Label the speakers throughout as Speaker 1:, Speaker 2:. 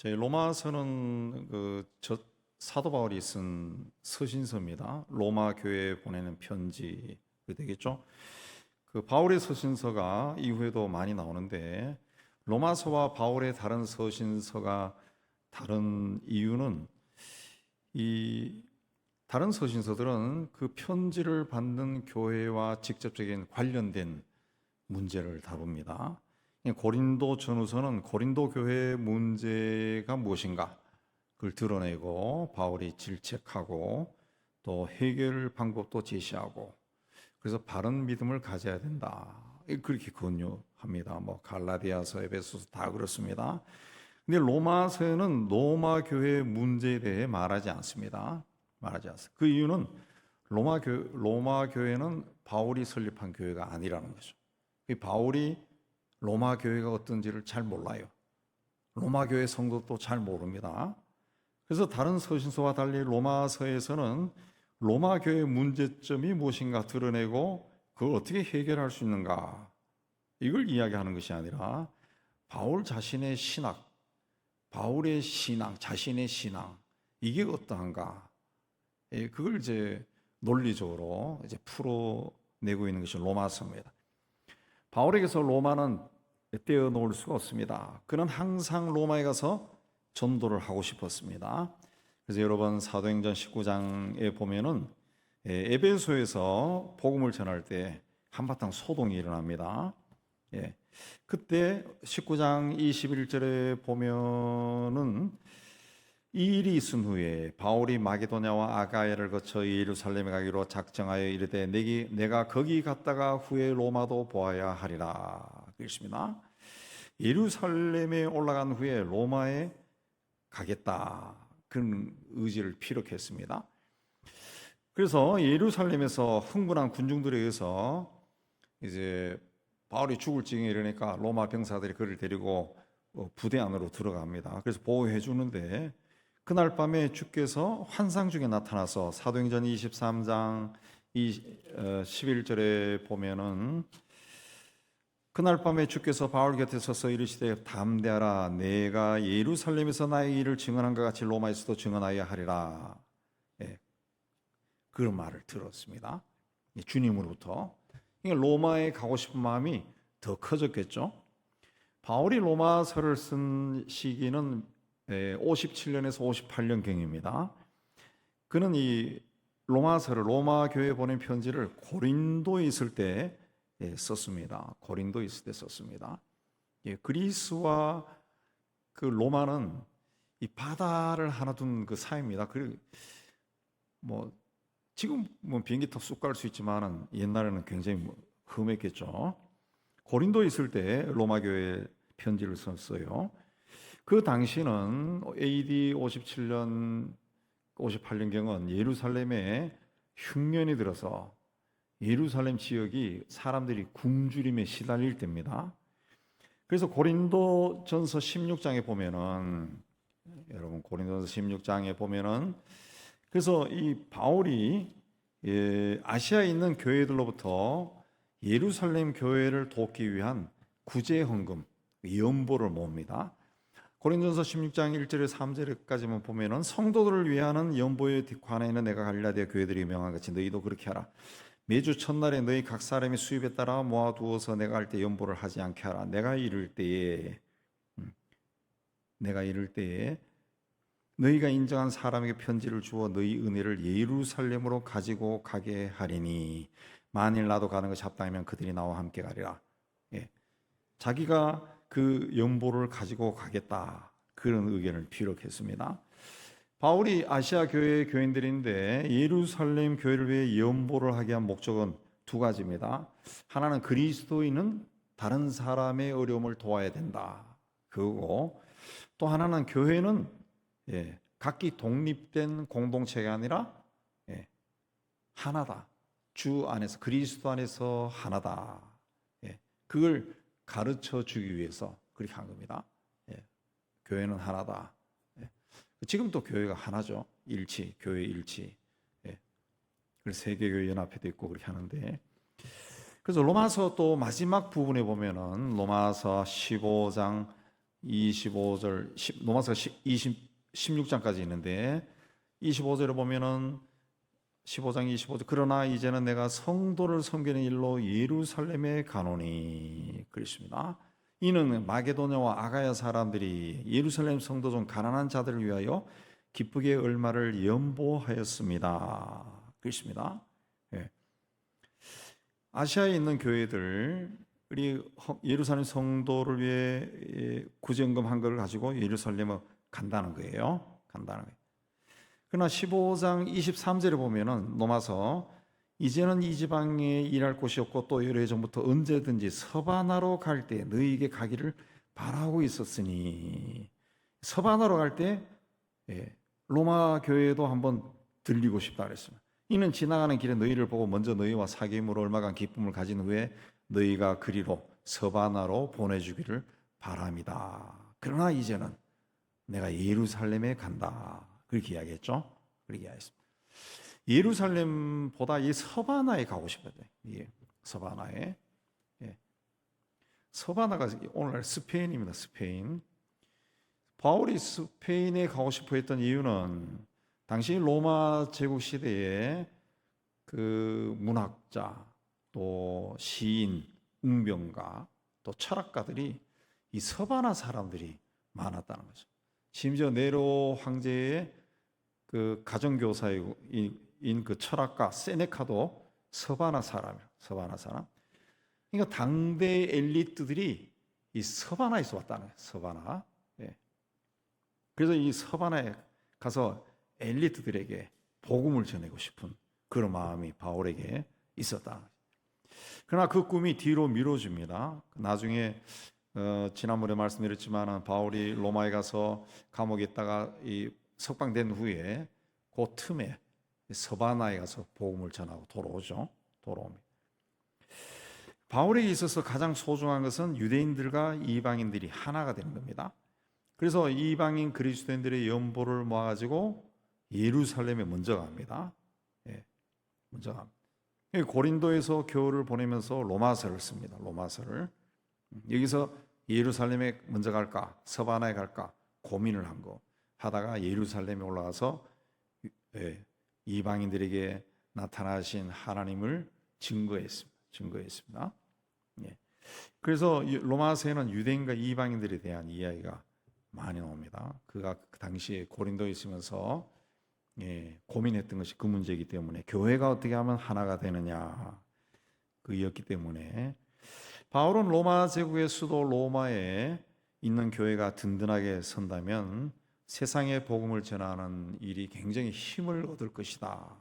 Speaker 1: 저희 로마서는 사도 바울이 쓴 서신서입니다. 로마 교회에 보내는 편지 되겠죠. 그 바울의 서신서가 이후에도 많이 나오는데 로마서와 바울의 다른 서신서가 다른 이유는 이 다른 서신서들은 그 편지를 받는 교회와 직접적인 관련된 문제를 다룹니다. 고린도 전후서는 고린도 교회의 문제가 무엇인가 그걸 드러내고 바울이 질책하고 또 해결 방법도 제시하고 그래서 바른 믿음을 가져야 된다 그렇게 권유합니다. 갈라디아서, 에베소서 다 그렇습니다. 근데 로마서에는 로마 교회의 문제에 대해 말하지 않습니다. 그 이유는 로마 교회는 바울이 설립한 교회가 아니라는 거죠. 바울이 로마 교회가 어떤지를 잘 몰라요. 로마 교회 성도도 잘 모릅니다. 그래서 다른 서신서와 달리 로마서에서는 로마 교회의 문제점이 무엇인가 드러내고 그걸 어떻게 해결할 수 있는가 이걸 이야기하는 것이 아니라 바울 자신의 신학, 바울의 신앙, 자신의 신앙 이게 어떠한가 그걸 이제 논리적으로 이제 풀어내고 있는 것이 로마서입니다. 바울에게서 로마는 떼어놓을 수가 없습니다. 그는 항상 로마에 가서 전도를 하고 싶었습니다. 그래서 여러분 사도행전 19장에 보면은 에베소에서 복음을 전할 때 한바탕 소동이 일어납니다. 그때 19장 21절에 보면은 이 일이 있은 후에 바울이 마게도냐와 아가야를 거쳐 예루살렘에 가기로 작정하여 이르되 내가 거기 갔다가 후에 로마도 보아야 하리라 그랬습니다. 예루살렘에 올라간 후에 로마에 가겠다 그런 의지를 피력했습니다. 그래서 예루살렘에서 흥분한 군중들에 의해서 이제 바울이 죽을 지경에 이르니까 로마 병사들이 그를 데리고 부대 안으로 들어갑니다. 그래서 보호해 주는데 그날 밤에 주께서 환상 중에 나타나서 사도행전 23장 11절에 보면은 그날 밤에 주께서 바울 곁에 서서 이르시되 담대하라 내가 예루살렘에서 나의 일을 증언한 것 같이 로마에서도 증언하여 하리라. 그런 말을 들었습니다. 주님으로부터. 로마에 가고 싶은 마음이 더 커졌겠죠. 바울이 로마서를 쓴 시기는 57년에서 58년경입니다. 그는 이 로마서를 로마 교회에 보낸 편지를 고린도에 있을 때 썼습니다. 고린도에 있을 때 썼습니다. 그리스와 그 로마는 이 바다를 하나 둔 그 사이입니다. 그리고 지금 비행기 타고 쑥 갈 수 있지만은 옛날에는 굉장히 험했겠죠. 고린도에 있을 때 로마 교회에 편지를 썼어요. 그 당시는 AD 57년, 58년경은 예루살렘에 흉년이 들어서 예루살렘 지역이 사람들이 굶주림에 시달릴 때입니다. 그래서 고린도전서 16장에 보면은 여러분 고린도전서 16장에 보면은 그래서 이 바울이 아시아에 있는 교회들로부터 예루살렘 교회를 돕기 위한 구제 헌금, 연보를 모읍니다. 고린도전서 16장 1절에 3절까지만 보면은 성도들을 위하는 연보에 관하여는 내가 갈라디아 교회들이 명한 같이 너희도 그렇게 하라. 매주 첫날에 너희 각 사람의 수입에 따라 모아두어서 내가 할 때 연보를 하지 않게 하라. 내가 이를 때에 너희가 인정한 사람에게 편지를 주어 너희 은혜를 예루살렘으로 가지고 가게 하리니 만일 나도 가는 것이 합당하면 그들이 나와 함께 가리라. 자기가 그 연보를 가지고 가겠다 그런 의견을 피력했습니다. 바울이 아시아 교회의 교인들인데 예루살렘 교회를 위해 연보를 하게 한 목적은 두 가지입니다. 하나는 그리스도인은 다른 사람의 어려움을 도와야 된다. 그거고 또 하나는 교회는 각기 독립된 공동체가 아니라 하나다. 주 안에서 그리스도 안에서 하나다. 그걸 가르쳐 주기 위해서 그렇게 한 겁니다. 교회는 하나다. 지금도 교회가 하나죠. 일치, 교회 일치. 그래서 세계교회 연합회도 있고 그렇게 하는데 그래서 로마서 또 마지막 부분에 보면은 로마서 15장 25절, 로마서 16장까지 있는데 25절에 보면은 15장 25절 그러나 이제는 내가 성도를 섬기는 일로 예루살렘에 가노니 그랬습니다. 이는 마게도냐와 아가야 사람들이 예루살렘 성도 중 가난한 자들을 위하여 기쁘게 얼마를 연보하였습니다. 그렇습니다. 예. 아시아에 있는 교회들이 예루살렘 성도를 위해 구제연금 한 것을 가지고 예루살렘을 간다는 거예요. 간다는 거예요. 그러나 15장 23절에 보면은 로마서 이제는 이 지방에 일할 곳이 없고 또 여러 해 전부터 언제든지 서바나로 갈 때 너희에게 가기를 바라고 있었으니 서바나로 갈 때 로마 교회도 한번 들리고 싶다 그랬습니다. 이는 지나가는 길에 너희를 보고 먼저 너희와 사귐으로 얼마간 기쁨을 가진 후에 너희가 그리로 서바나로 보내주기를 바랍니다. 그러나 이제는 내가 예루살렘에 간다. 그렇게 이야기했죠. 그렇게 이야기했습니다. 예루살렘보다 이 서바나에 가고 싶어요. 예, 서바나에. 예. 서바나가 오늘날 스페인입니다. 스페인. 바울이 스페인에 가고 싶어 했던 이유는 당시 로마 제국 시대에 그 문학자, 또 시인, 웅병가, 또 철학가들이 이 서바나 사람들이 많았다는 거죠. 심지어 네로 황제의 그 가정교사인 그 철학가 세네카도 서바나 사람이에요. 서바나 사람. 그러니까 당대 엘리트들이 이 서바나에서 왔다는 거예요. 서바나. 예. 그래서 이 서바나에 가서 엘리트들에게 복음을 전하고 싶은 그런 마음이 바울에게 있었다. 그러나 그 꿈이 뒤로 미뤄집니다. 나중에 지난번에 말씀드렸지만 바울이 로마에 가서 감옥에 있다가 이 석방된 후에 그 틈에 서바나에 가서 복음을 전하고 돌아오죠. 돌아옵니다. 바울에게 있어서 가장 소중한 것은 유대인들과 이방인들이 하나가 되는 겁니다. 그래서 이방인 그리스도인들의 연보를 모아가지고 예루살렘에 먼저 갑니다. 예, 먼저 갑니다. 고린도에서 교회를 보내면서 로마서를 씁니다. 로마서를. 여기서 예루살렘에 먼저 갈까 서바나에 갈까 고민을 한 거 하다가 예루살렘에 올라가서 이방인들에게 나타나신 하나님을 증거했습니다. 예. 그래서 로마서에는 유대인과 이방인들에 대한 이야기가 많이 나옵니다. 그가 그 당시에 고린도에 있으면서 고민했던 것이 그 문제이기 때문에 교회가 어떻게 하면 하나가 되느냐 그였기 때문에 바울은 로마 제국의 수도 로마에 있는 교회가 든든하게 선다면 세상에 복음을 전하는 일이 굉장히 힘을 얻을 것이다.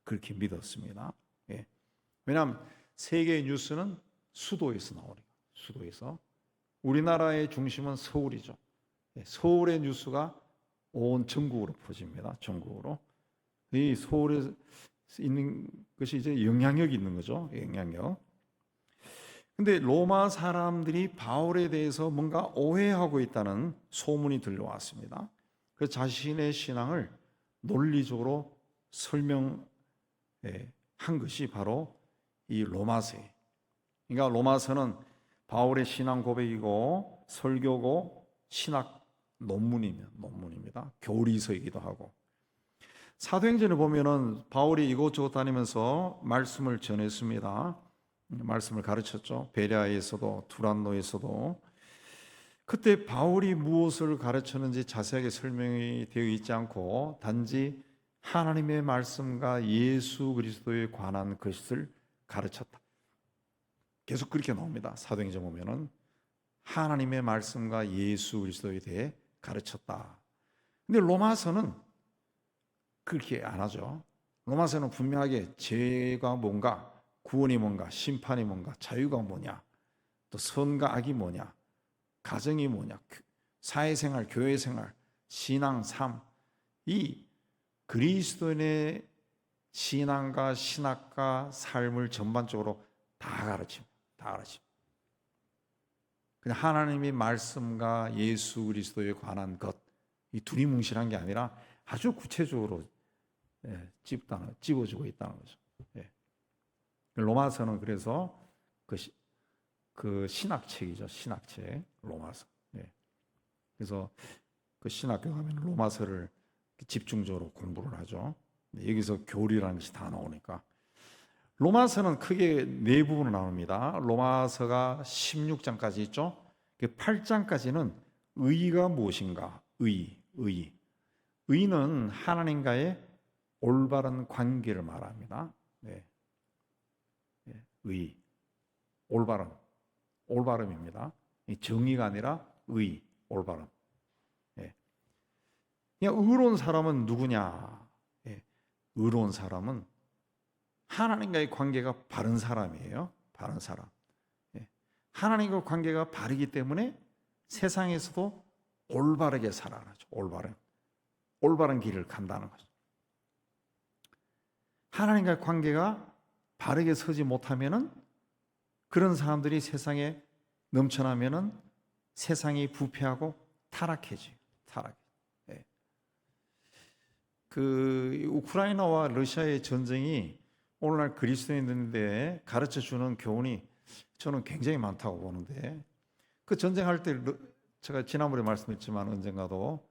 Speaker 1: 그렇게 믿었습니다. 예. 왜냐하면 세계의 뉴스는 수도에서 나오니까. 수도에서. 우리나라의 중심은 서울이죠. 예. 서울의 뉴스가 온 전국으로 퍼집니다. 전국으로. 이 서울에 있는 것이 이제 영향력이 있는 거죠. 영향력. 근데 로마 사람들이 바울에 대해서 뭔가 오해하고 있다는 소문이 들려왔습니다. 그 자신의 신앙을 논리적으로 설명한 것이 바로 이 로마서예요. 그러니까 로마서는 바울의 신앙 고백이고 설교고 신학 논문입니다. 교리서이기도 하고. 사도행전을 보면은 바울이 이곳저곳 다니면서 말씀을 전했습니다. 말씀을 가르쳤죠. 베레아에서도 두란노에서도. 그때 바울이 무엇을 가르쳤는지 자세하게 설명이 되어 있지 않고 단지 하나님의 말씀과 예수 그리스도에 관한 것을 가르쳤다. 계속 그렇게 나옵니다. 사도행전 보면은 하나님의 말씀과 예수 그리스도에 대해 가르쳤다. 근데 로마서는 그렇게 안 하죠. 로마서는 분명하게 죄가 뭔가, 구원이 뭔가, 심판이 뭔가, 자유가 뭐냐, 또 선과 악이 뭐냐, 가정이 뭐냐, 사회생활, 교회생활, 신앙, 삶, 이 그리스도인의 신앙과 신학과 삶을 전반적으로 다 가르칩니다. 다 가르칩니다. 그냥 하나님의 말씀과 예수 그리스도에 관한 것, 이 두리뭉실한 게 아니라 아주 구체적으로 찝어주고 있다는 거죠. 로마서는 그래서 그 신학책이죠. 신학책 로마서. 그래서 그 신학교 가면 로마서를 집중적으로 공부를 하죠. 여기서 교리라는 것이 다 나오니까. 로마서는 크게 네 부분으로 나옵니다. 로마서가 16장까지 있죠. 8장까지는 의가 무엇인가? 의는 하나님과의 올바른 관계를 말합니다. 네. 의, 올바름입니다. 정의가 아니라 올바름. 그냥 의로운 사람은 누구냐? 의로운 사람은 하나님과의 관계가 바른 사람이에요. 바른 사람. 하나님과 관계가 바르기 때문에 세상에서도 올바르게 살아가죠. 올바른 길을 간다는 거죠. 하나님과의 관계가 바르게 서지 못하면은 그런 사람들이 세상에 넘쳐나면은 세상이 부패하고 타락해져요. 그 우크라이나와 러시아의 전쟁이 오늘날 그리스도인들인데 가르쳐 주는 교훈이 저는 굉장히 많다고 보는데, 그 전쟁할 때 제가 지난번에 말씀했지만 언젠가도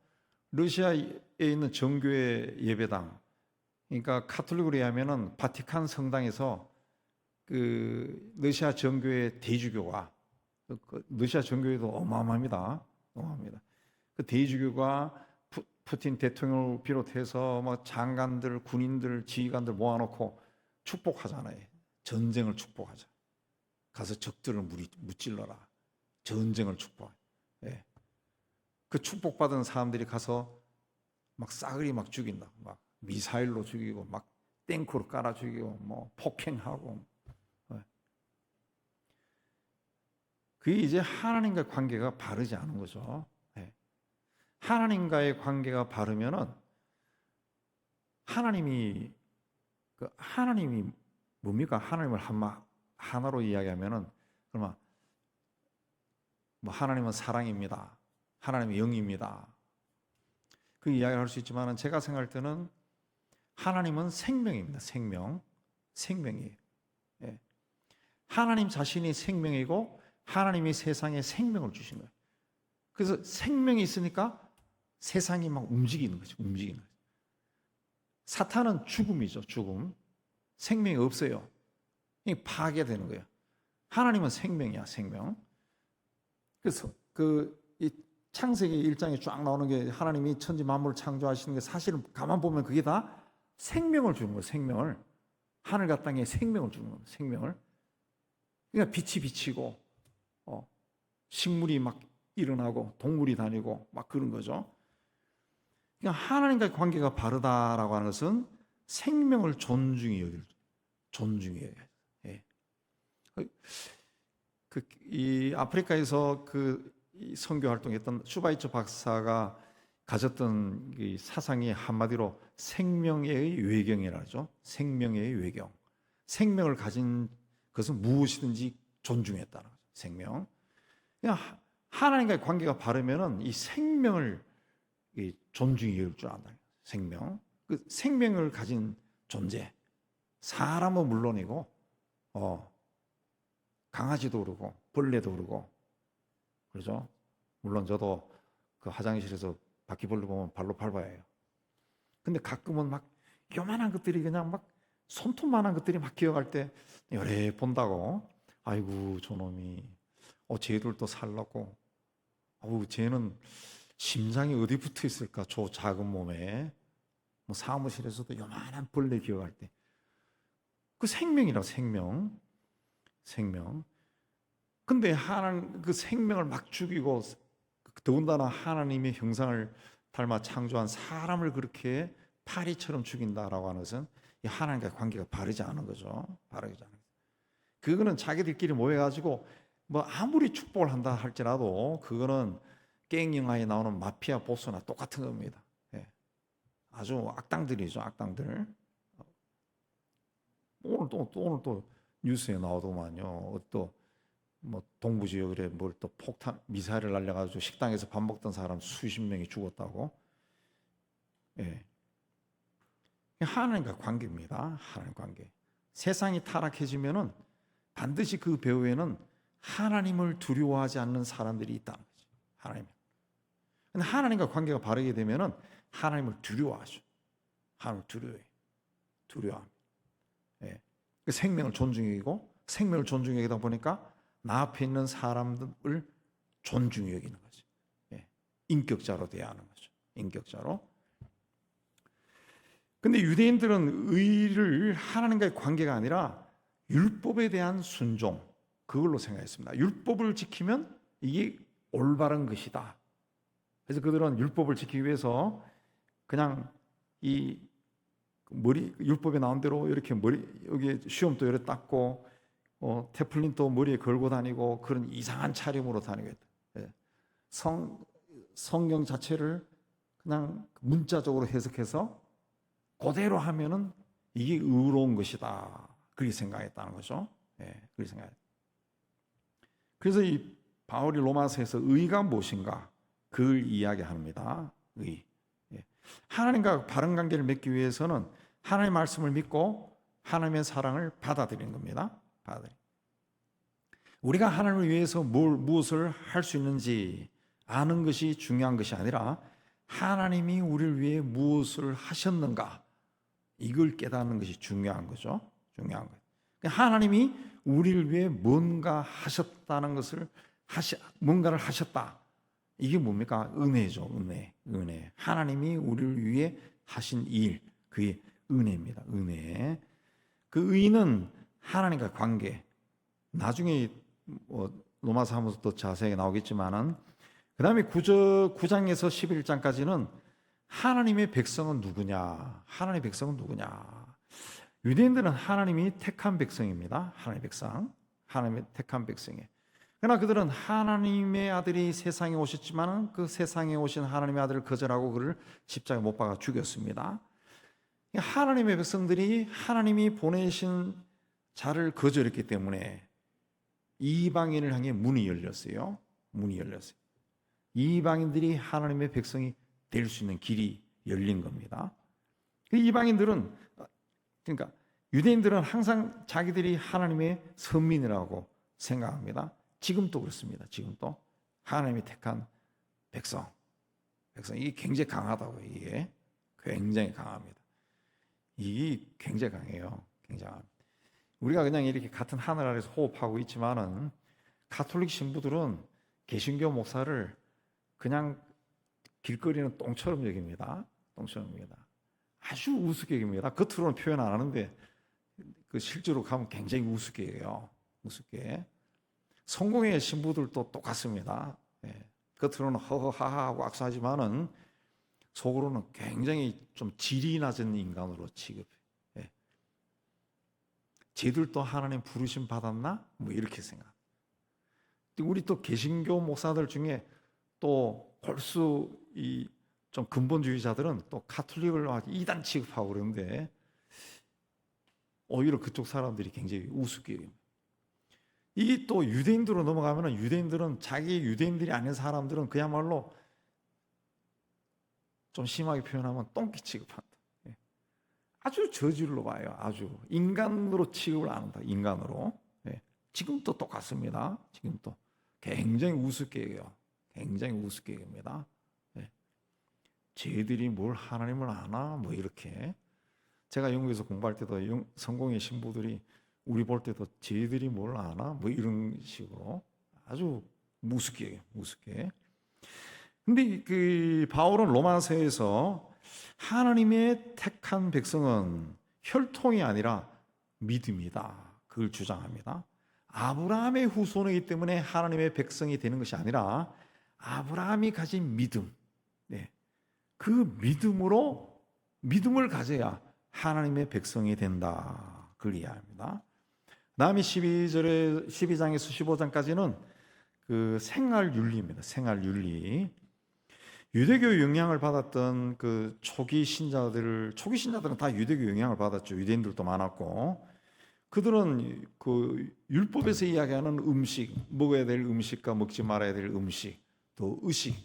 Speaker 1: 러시아에 있는 정교회 예배당, 그러니까 카톨릭으로 하면은 바티칸 성당에서 그 러시아 정교회 대주교가, 러시아 정교회도 어마어마합니다. 그 대주교가 푸틴 대통령을 비롯해서 뭐 장관들, 군인들, 지휘관들 모아놓고 축복하잖아요. 전쟁을 축복하자. 가서 적들을 무찔러라. 전쟁을 축복해. 그 축복받은 사람들이 가서 막 싸그리 막 죽인다. 막 미사일로 죽이고, 막 탱크로 깔아 죽이고, 뭐 폭행하고. 그게 이제 하나님과의 관계가 바르지 않은 거죠. 하나님과의 관계가 바르면은 하나님이 뭡니까? 하나님을 하나로 이야기하면은 그러면 뭐 하나님은 사랑입니다. 하나님은 영입니다. 그 이야기를 할 수 있지만은 제가 생각할 때는 하나님은 생명입니다. 생명이에요. 하나님 자신이 생명이고 하나님이 세상에 생명을 주신 거예요. 그래서 생명이 있으니까 세상이 막 움직이는 거죠. 사탄은 죽음이죠. 죽음. 생명이 없어요. 파괴되는 거예요. 하나님은 생명이야. 생명. 그래서 이 창세기 1장에 쫙 나오는 게 하나님이 천지 만물을 창조하시는 게 사실은 가만 보면 그게 다 생명을 주는 거예요. 생명을. 하늘과 땅에 생명을 주는 거예요. 생명을. 그러니까 빛이 비치고 식물이 막 일어나고 동물이 다니고 막 그런 거죠. 그러니까 하나님과의 관계가 바르다라고 하는 것은 생명을 존중히 여길. 이 아프리카에서 이 선교 활동했던 슈바이처 박사가 가졌던 이 사상이 한마디로 생명의 외경이라고 하죠. 생명의 외경. 생명을 가진 것은 무엇이든지 존중했다는 거죠. 생명. 그냥 하나님과의 관계가 바르면은 이 생명을 존중히 여길 줄 안다. 생명. 그 생명을 가진 존재. 사람은 물론이고, 강아지도 그러고, 벌레도 그러고, 그렇죠? 물론 저도 그 화장실에서 바퀴벌레 보면 발로 밟아야 해요. 근데 가끔은 막 요만한 것들이 그냥 막 손톱만한 것들이 막 기어갈 때 요래 본다고. 아이고, 저놈이. 쟤들도 살라고. 쟤는 심장이 어디 붙어 있을까? 저 작은 몸에. 뭐 사무실에서도 요만한 벌레 기어갈 때. 그 생명이라 생명. 근데 그 생명을 막 죽이고, 더군다나 하나님의 형상을 닮아 창조한 사람을 그렇게 파리처럼 죽인다라고 하는 것은 이 하나님과의 관계가 바르지 않은 거죠. 바르지 않은. 그거는 자기들끼리 모여가지고 뭐 아무리 축복을 한다 할지라도 그거는 게임 영화에 나오는 마피아 보스나 똑같은 겁니다. 아주 악당들이죠, 악당들. 오늘 또 뉴스에 나오더만요. 또 뭐 동부 지역에 뭘 또 폭탄 미사일을 날려가지고 식당에서 밥 먹던 사람 수십 명이 죽었다고. 하나님과 관계입니다. 하나님 관계. 세상이 타락해지면은 반드시 그 배후에는 하나님을 두려워하지 않는 사람들이 있다는 거죠. 하나님. 근데 하나님과 관계가 바르게 되면은 하나님을 두려워하죠. 하나님을 두려워합니다. 예. 그 생명을 존중히 여기고, 생명을 존중히 여기다 보니까 나 앞에 있는 사람들을 존중히 여기는 거죠. 예. 인격자로 대하는 거죠. 인격자로. 근데 유대인들은 의를 하나님과의 관계가 아니라 율법에 대한 순종, 그걸로 생각했습니다. 율법을 지키면 이게 올바른 것이다. 그래서 그들은 율법을 지키기 위해서 그냥 이 머리, 율법에 나온 대로 이렇게 머리, 여기 수염도 이렇게 닦고 테플린도 머리에 걸고 다니고 그런 이상한 차림으로 다니고 있다. 예. 성경 자체를 그냥 문자적으로 해석해서 그대로 하면은 이게 의로운 것이다. 그렇게 생각했다는 거죠. 예, 그렇게 생각했다. 그래서 이 바울이 로마서에서 의가 무엇인가 그걸 이야기합니다. 의. 예. 하나님과 바른 관계를 맺기 위해서는 하나님의 말씀을 믿고 하나님의 사랑을 받아들이는 겁니다. 우리가 하나님을 위해서 무엇을 할 수 있는지 아는 것이 중요한 것이 아니라 하나님이 우리를 위해 무엇을 하셨는가 이걸 깨닫는 것이 중요한 거죠. 중요한 거예요. 하나님이 우리를 위해 뭔가 하셨다는 것을 뭔가를 하셨다. 이게 뭡니까? 은혜죠. 은혜. 하나님이 우리를 위해 하신 일, 그게 은혜입니다. 은혜. 그 의는 하나님과 관계. 나중에 로마서 하면서 또 자세하게 나오겠지만은 그 다음에 9장에서 11장까지는 하나님의 백성은 누구냐? 하나님의 백성은 누구냐? 유대인들은 하나님이 택한 백성입니다. 하나님의 백성. 하나님의 택한 백성이에요. 그러나 그들은 하나님의 아들이 세상에 오셨지만 그 세상에 오신 하나님의 아들을 거절하고 그를 십자가에 못 박아 죽였습니다. 하나님의 백성들이 하나님이 보내신 자를 거절했기 때문에 이방인을 향해 문이 열렸어요. 문이 열렸어요. 이방인들이 하나님의 백성이 될 수 있는 길이 열린 겁니다. 그 이방인들은, 그러니까 유대인들은 항상 자기들이 하나님의 선민이라고 생각합니다. 지금도 그렇습니다. 지금도 하나님이 택한 백성, 이게 굉장히 강하다고. 이게 굉장히 강합니다. 이게 굉장히 강해요. 굉장합니다. 우리가 그냥 이렇게 같은 하늘 아래서 호흡하고 있지만은 가톨릭 신부들은 개신교 목사를 그냥 길거리는 똥처럼 여깁니다. 똥처럼 여깁니다. 아주 우습게 여깁니다. 겉으로는 표현 안 하는데 그 실제로 가면 굉장히 우습게 여겨요. 우습게. 성공의 신부들도 똑같습니다. 예. 겉으로는 허허하하하고 악수하지만은 속으로는 굉장히 좀 질이 낮은 인간으로 취급해. 예. 쟤들도 하나님 부르심 받았나? 뭐 이렇게 생각. 우리 또 개신교 목사들 중에 또 벌써 이 좀 근본주의자들은 또 가톨릭을 이단 취급하고 그러는데 오히려 그쪽 사람들이 굉장히 우습게 여깁니다. 이게 또 유대인들로 넘어가면 유대인들은 자기 유대인들이 아닌 사람들은 그야말로 좀 심하게 표현하면 똥개 취급한다. 아주 저질로 봐요. 아주 인간으로 취급을 안 한다. 인간으로. 지금도 똑같습니다. 지금도 굉장히 우습게 여겨요. 굉장히 우습게 여깁니다. 쟤들이 뭘 하나님을 아나? 뭐 이렇게. 제가 영국에서 공부할 때도 성공의 신부들이 우리 볼 때도 쟤들이 뭘 아나? 뭐 이런 식으로 아주 무섭게. 근데 그 바울은 로마서에서 하나님의 택한 백성은 혈통이 아니라 믿음이다. 그걸 주장합니다. 아브라함의 후손이기 때문에 하나님의 백성이 되는 것이 아니라 아브라함이 가진 믿음. 그 믿음을 가져야 하나님의 백성이 된다. 그걸 이해합니다. 다음에 12장에서 15장까지는 그 생활윤리입니다. 생활윤리. 유대교 영향을 받았던 그 초기 신자들은 다 유대교 영향을 받았죠. 유대인들도 많았고, 그들은 그 율법에서 이야기하는 음식, 먹어야 될 음식과 먹지 말아야 될 음식, 또 의식,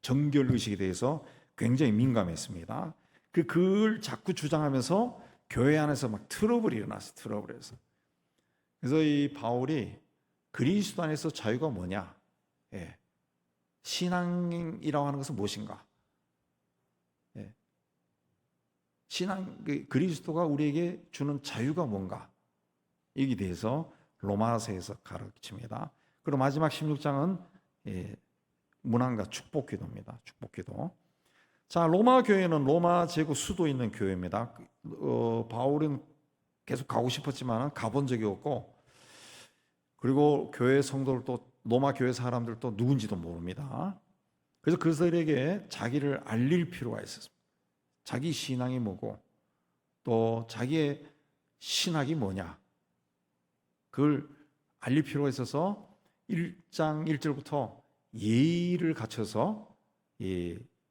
Speaker 1: 정결 의식에 대해서 굉장히 민감했습니다. 그걸 자꾸 주장하면서 교회 안에서 막 트러블이 일어났어요. 트러블에서. 그래서 이 바울이 그리스도 안에서 자유가 뭐냐? 신앙이라고 하는 것은 무엇인가? 예. 그리스도가 우리에게 주는 자유가 뭔가? 여기에 대해서 로마서에서 가르칩니다. 그리고 마지막 16장은 문안과 축복기도입니다. 축복기도. 자, 로마 교회는 로마 제국 수도에 있는 교회입니다. 바울은 계속 가고 싶었지만 가본 적이 없고, 그리고 교회 성도들도 로마 교회 사람들도 누군지도 모릅니다. 그래서 그들에게 자기를 알릴 필요가 있었습니다. 자기 신앙이 뭐고 또 자기의 신학이 뭐냐, 그걸 알릴 필요가 있어서 1장 1절부터 예의를 갖춰서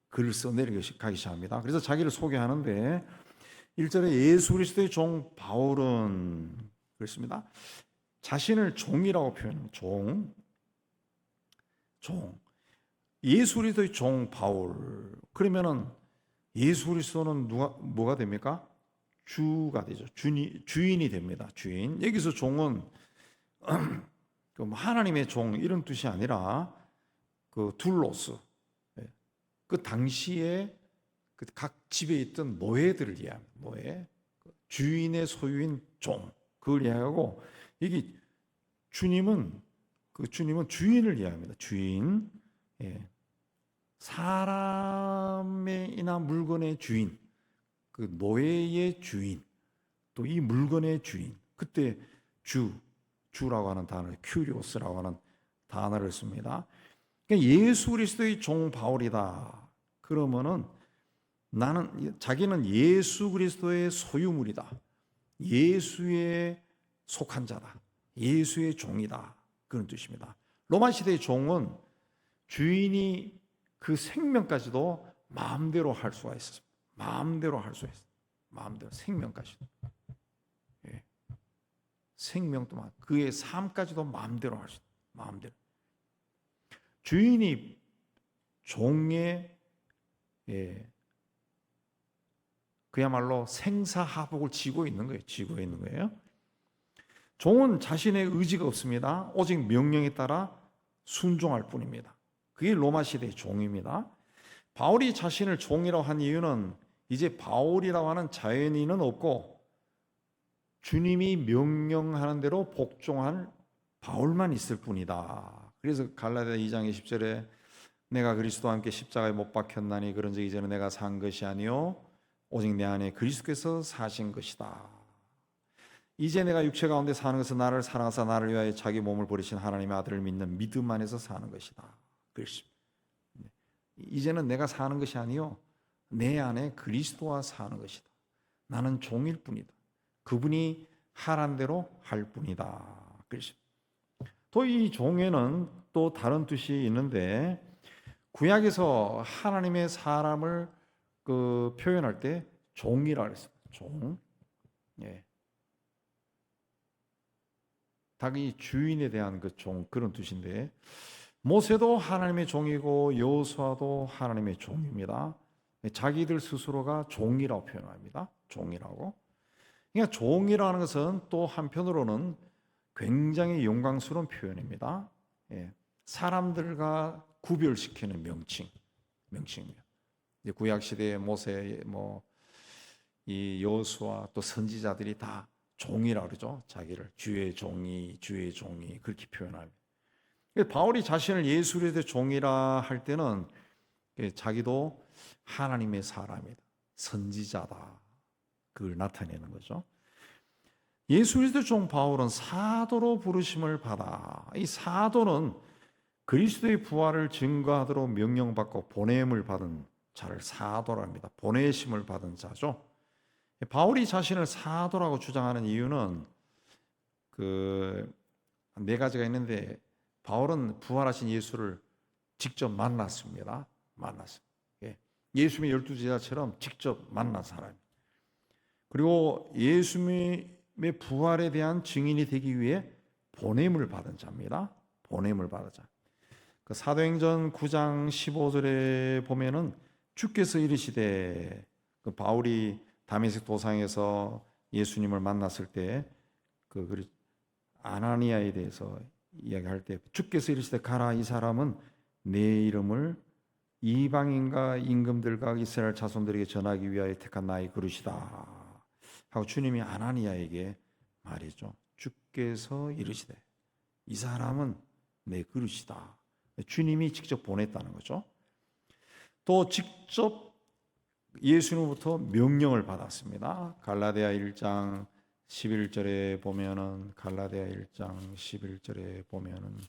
Speaker 1: 글을 써내려가기 시작합니다. 그래서 자기를 소개하는데 1절에 예수 그리스도의 종 바울은 그랬습니다. 자신을 종이라고 표현합니다. 종. 예수 그리스도의 종 바울. 그러면은 예수 그리스도는 뭐가 됩니까? 주가 되죠. 주인이 됩니다. 주인. 여기서 종은 하나님의 종 이런 뜻이 아니라 그 둘로스, 그 당시에 각 집에 있던 노예들을 이해합니다. 노예, 주인의 소유인 종, 그걸 이해하고, 여기 주님은 주인을 이해합니다. 주인, 사람이나 물건의 주인, 그 노예의 주인, 또 이 물건의 주인. 그때 주라고 하는 단어, 큐리오스라고 하는 단어를 씁니다. 그러니까 예수 그리스도의 종 바울이다. 그러면은 자기는 예수 그리스도의 소유물이다. 예수의 속한 자다. 예수의 종이다. 그런 뜻입니다. 로마 시대의 종은 주인이 그 생명까지도 마음대로 할 수가 있었습니다. 마음대로 할 수 있어요. 마음대로 생명까지도. 생명도 그의 삶까지도 마음대로 할 수 있어요. 마음대로. 주인이 종의 그야말로 생사하복을 지고 있는 거예요. 종은 자신의 의지가 없습니다. 오직 명령에 따라 순종할 뿐입니다. 그게 로마 시대의 종입니다. 바울이 자신을 종이라고 한 이유는 이제 바울이라고 하는 자연인은 없고 주님이 명령하는 대로 복종할 바울만 있을 뿐이다. 그래서 갈라디아 2장 20절에 내가 그리스도와 함께 십자가에 못 박혔나니 그런즉 이제는 내가 산 것이 아니요 오직 내 안에 그리스도께서 사신 것이다. 이제 내가 육체 가운데 사는 것은 나를 사랑하사 나를 위하여 자기 몸을 버리신 하나님의 아들을 믿는 믿음 안에서 사는 것이다. 그렇습니다. 이제는 내가 사는 것이 아니요 내 안에 그리스도와 사는 것이다. 나는 종일 뿐이다. 그분이 하란 대로 할 뿐이다. 그렇습니다. 또 이 종에는 또 다른 뜻이 있는데, 구약에서 하나님의 사람을 표현할 때 종이라고 했습니다. 종. 자기 주인에 대한 그 종, 그런 뜻인데, 모세도 하나님의 종이고 여호수아도 하나님의 종입니다. 자기들 스스로가 종이라고 표현합니다. 종이라고. 그러니까 종이라는 것은 또 한편으로는 굉장히 영광스러운 표현입니다. 사람들과 구별시키는 명칭입니다. 구약 시대의 모세, 이 여호수아 또 선지자들이 다 종이라고 그러죠. 자기를 주의 종이 그렇게 표현합니다. 바울이 자신을 예수 그리스도의 종이라 할 때는 자기도 하나님의 사람이다, 선지자다, 그걸 나타내는 거죠. 예수 그리스도의 종 바울은 사도로 부르심을 받아, 이 사도는 그리스도의 부활을 증거하도록 명령받고 보냄을 받은 자를 사도라 합니다. 보내심을 받은 자죠. 바울이 자신을 사도라고 주장하는 이유는 네 가지가 있는데, 바울은 부활하신 예수를 직접 만났습니다. 예수님의 12제자처럼 직접 만난 사람. 그리고 예수님의 부활에 대한 증인이 되기 위해 보냄을 받은 자입니다. 보냄을 받은 자. 사도행전 9장 15절에 보면은 주께서 이르시되, 바울이 다메섹 도상에서 예수님을 만났을 때 아나니아에 대해서 이야기할 때 주께서 이르시되 가라, 이 사람은 내 이름을 이방인과 임금들과 이스라엘 자손들에게 전하기 위하여 택한 나의 그릇이다 하고 주님이 아나니아에게 말이죠. 주께서 이르시되 이 사람은 내 그릇이다. 주님이 직접 보냈다는 거죠. 또 직접 예수님부터 명령을 받았습니다. 갈라디아 1장 11절에 보면은 갈라디아 1장 11절에 보면은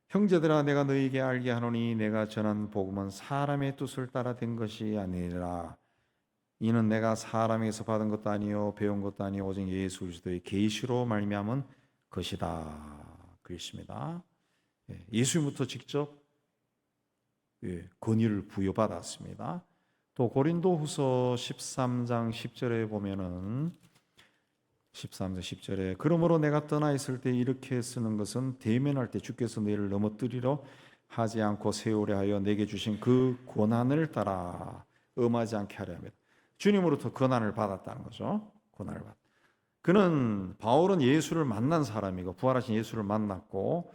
Speaker 1: 형제들아 내가 너희에게 알게 하노니 내가 전한 복음은 사람의 뜻을 따라 된 것이 아니라 이는 내가 사람에게서 받은 것도 아니요 배운 것도 아니요 오직 예수 그리스도의 계시로 말미암은 것이다 그랬습니다. 예수님부터 직접 권위를 부여받았습니다. 또 고린도후서 13장 10절에 보면은 13장 10절에 그러므로 내가 떠나 있을 때 이렇게 쓰는 것은 대면할 때 주께서 너희를 넘어뜨리려 하지 않고 세우려 하여 내게 주신 그 권한을 따라 엄하지 않게 하려 합니다. 주님으로부터 권한을 받았다는 거죠. 권한을 받. 그는 바울은 예수를 만난 사람이고 부활하신 예수를 만났고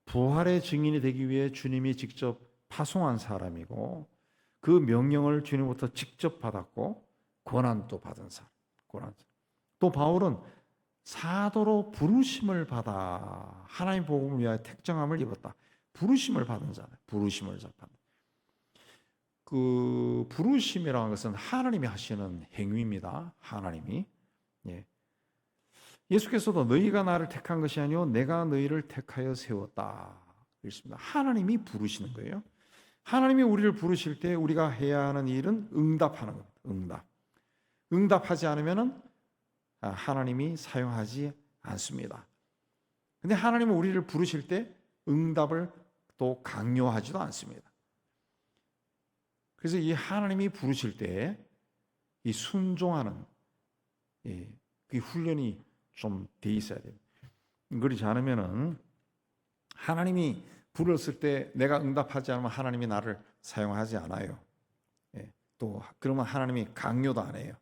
Speaker 1: 부활의 증인이 되기 위해 주님이 직접 파송한 사람이고 그 명령을 주님부터 직접 받았고 권한도 받은 사람. 권한. 또 바울은 사도로 부르심을 받아 하나님 복음을 위하여 택정함을 입었다. 부르심을 받은 자다. 부르심을 잡았다. 그 부르심이라는 것은 하나님이 하시는 행위입니다. 하나님이. 예수께서도 너희가 나를 택한 것이 아니요 내가 너희를 택하여 세웠다. 그렇습니다. 하나님이 부르시는 거예요. 하나님이 우리를 부르실 때 우리가 해야 하는 일은 응답하는 겁니다. 응답하지 않으면은 하나님이 사용하지 않습니다. 근데 하나님은 우리를 부르실 때 응답을 또 강요하지도 않습니다. 그래서 이 하나님이 부르실 때 이 순종하는 그 훈련이 좀 돼 있어야 돼요. 그렇지 않으면은 하나님이 불렀을 때 내가 응답하지 않으면 하나님이 나를 사용하지 않아요. 또 그러면 하나님이 강요도 안 해요.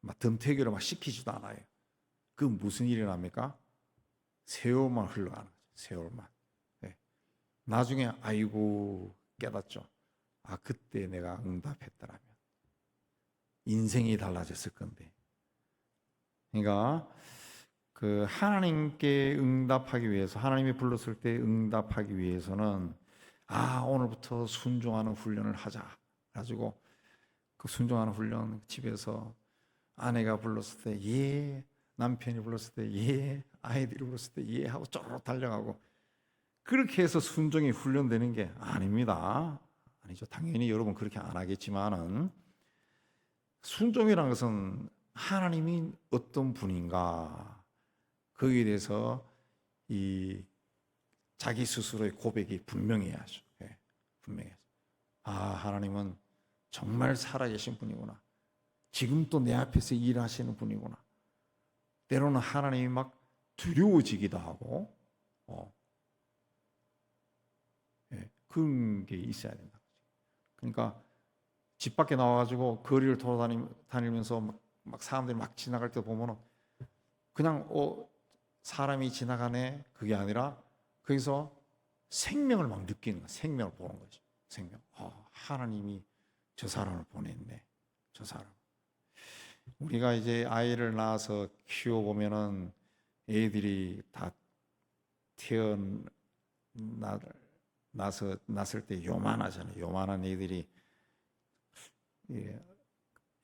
Speaker 1: 막 덤태기로 막 시키지도 않아요. 그 무슨 일이 납니까? 세월만 흘러가는 거죠. 세월만. 나중에 아이고 깨닫죠. 아 그때 내가 응답했더라면 인생이 달라졌을 건데. 그러니까 그 하나님께 응답하기 위해서 하나님이 불렀을 때 응답하기 위해서는 오늘부터 순종하는 훈련을 하자. 가지고 그 순종하는 훈련 집에서 아내가 불렀을 때 예, 남편이 불렀을 때 예, 아이들이 불렀을 때 예 하고 쪼르륵 달려가고 그렇게 해서 순종이 훈련되는 게 아닙니다. 아니죠. 당연히 여러분 그렇게 안 하겠지만은 순종이라는 것은 하나님이 어떤 분인가 거기에 대해서 이 자기 스스로의 고백이 분명해야죠. 분명해야죠. 하나님은 정말 살아계신 분이구나. 지금 또 내 앞에서 일하시는 분이구나. 때로는 하나님이 막 두려워지기도 하고, 그런 게 있어야 된다. 그러니까 집 밖에 나와가지고 거리를 돌아다니면서 막 사람들이 막 지나갈 때 보면은 그냥 사람이 지나가네 그게 아니라 거기서 생명을 막 느끼는 거야. 생명을 보는 거죠. 생명. 하나님이 저 사람을 보냈네. 저 사람. 우리가 이제 아이를 낳아서 키워보면은 애들이 다 났을 때 요만하잖아요. 요만한 애들이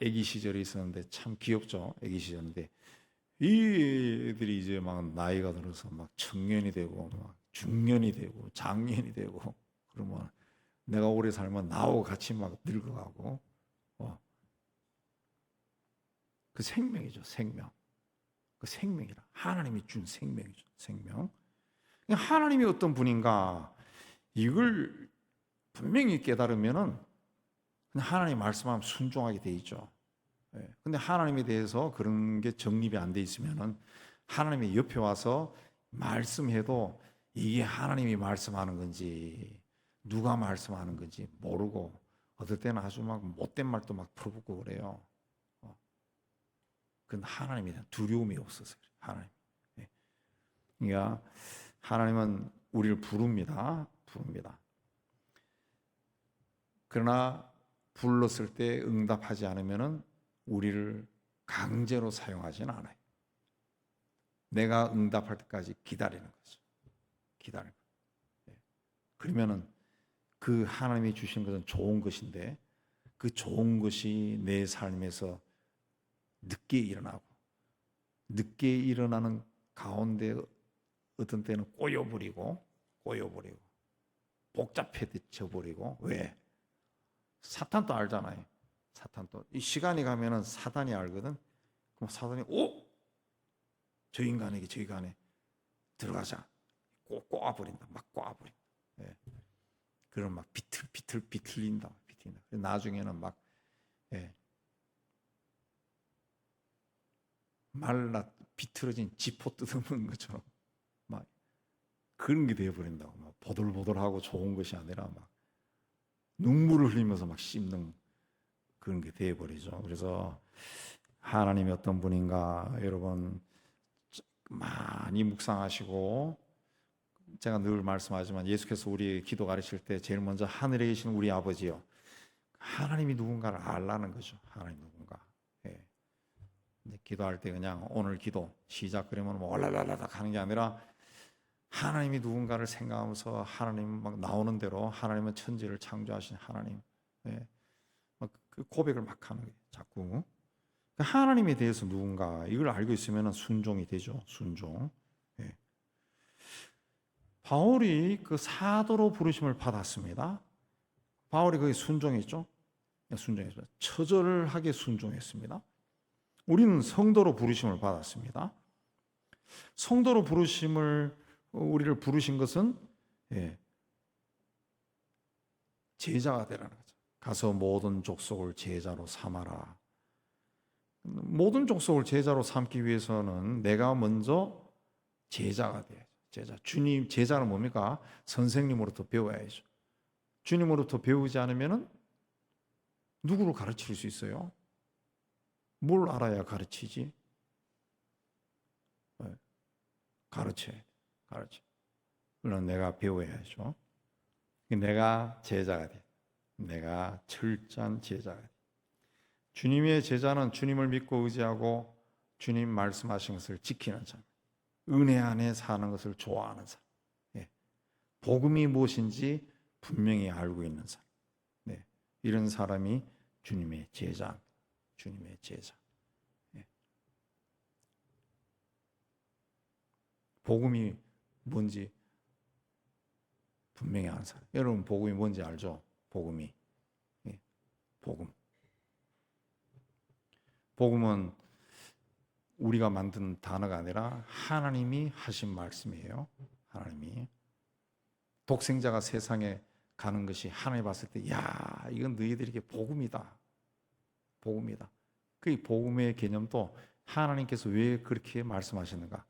Speaker 1: 아기 시절에 있었는데 참 귀엽죠. 아기 시절인데 이 애들이 이제 막 나이가 들어서 막 청년이 되고 막 중년이 되고 장년이 되고 그러면 내가 오래 살면 나하고 같이 막 늙어가고 그 생명이죠. 생명. 그 생명이라 하나님이 준 생명이죠. 생명. 하나님이 어떤 분인가 이걸 분명히 깨달으면은 하나님 말씀하면 순종하게 돼 있죠. 근데 하나님에 대해서 그런 게 정립이 안 돼 있으면은 하나님이 옆에 와서 말씀해도 이게 하나님이 말씀하는 건지 누가 말씀하는 건지 모르고 어떨 때는 아주 막 못된 말도 막 풀어붙고 그래요. 그건 하나님에 대한 두려움이 없어서 그래요. 하나님. 그러니까 하나님은 우리를 부릅니다. 그러나 불렀을 때 응답하지 않으면 우리를 강제로 사용하지는 않아요. 내가 응답할 때까지 기다리는 거죠. 기다리는 거예요. 그러면은 그 하나님이 주신 것은 좋은 것인데 그 좋은 것이 내 삶에서 늦게 일어나는 가운데 어떤 때는 꼬여버리고 복잡해져 버리고. 왜? 사탄도 알잖아요. 사탄도 이 시간이 가면은 사단이 알거든. 그럼 사단이 저 인간에게 들어가자. 꼬아버린다. 막 꼬아버린다. 예. 그럼 막 비틀린다. 나중에는 막 말라 비틀어진 지포 뜯어먹는 것처럼 막 그런 게 되어버린다고. 막 보들보들하고 좋은 것이 아니라 막 눈물을 흘리면서 막 씹는 그런 게 되어버리죠. 그래서 하나님이 어떤 분인가 여러분 많이 묵상하시고, 제가 늘 말씀하지만 예수께서 우리 기도 가르칠 때 제일 먼저 하늘에 계신 우리 아버지요, 하나님이 누군가를 알라는 거죠. 하나님 누군가. 예. 기도할 때 그냥 오늘 기도 시작 그러면 뭐 올라라라락 하는 게 아니라 하나님이 누군가를 생각하면서 하나님 막 나오는 대로 하나님은 천지를 창조하신 하나님, 막 그 고백을 막 하는 거예요. 자꾸 하나님에 대해서 누군가 이걸 알고 있으면 순종이 되죠. 순종. 바울이 그 사도로 부르심을 받았습니다. 바울이 거기 순종했죠. 순종했죠. 처절하게 순종했습니다. 우리는 성도로 부르심을 받았습니다. 성도로 우리를 부르신 것은 제자가 되라는 거죠. 가서 모든 족속을 제자로 삼아라. 모든 족속을 제자로 삼기 위해서는 내가 먼저 제자가 돼야죠. 제자는 뭡니까? 선생님으로부터 배워야죠. 주님으로부터 배우지 않으면 누구를 가르칠 수 있어요? 뭘 알아야 가르치지? 가르쳐. 물론 내가 배워야죠. 내가 제자가 돼. 내가 철저한 제자가 돼. 주님의 제자는 주님을 믿고 의지하고 주님 말씀하신 것을 지키는 사람, 은혜 안에 사는 것을 좋아하는 사람, 복음이 무엇인지 분명히 알고 있는 사람, 이런 사람이 주님의 제자. 복음이 뭔지 분명히 아는 사람. 여러분 복음이 뭔지 알죠? 복음은 우리가 만든 단어가 아니라 하나님이 하신 말씀이에요. 하나님이 독생자가 세상에 가는 것이 하나님 봤을 때, 야, 이건 너희들에게 복음이다. 그 복음의 개념도 하나님께서 왜 그렇게 말씀하시는가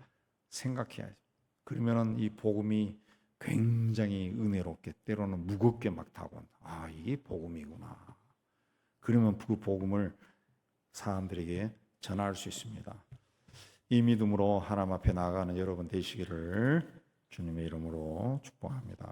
Speaker 1: 생각해야죠. 그러면은 이 복음이 굉장히 은혜롭게, 때로는 무겁게 막 다가온다. 아, 이게 복음이구나. 그러면 그 복음을 사람들에게 전할 수 있습니다. 이 믿음으로 하나님 앞에 나아가는 여러분 되시기를 주님의 이름으로 축복합니다.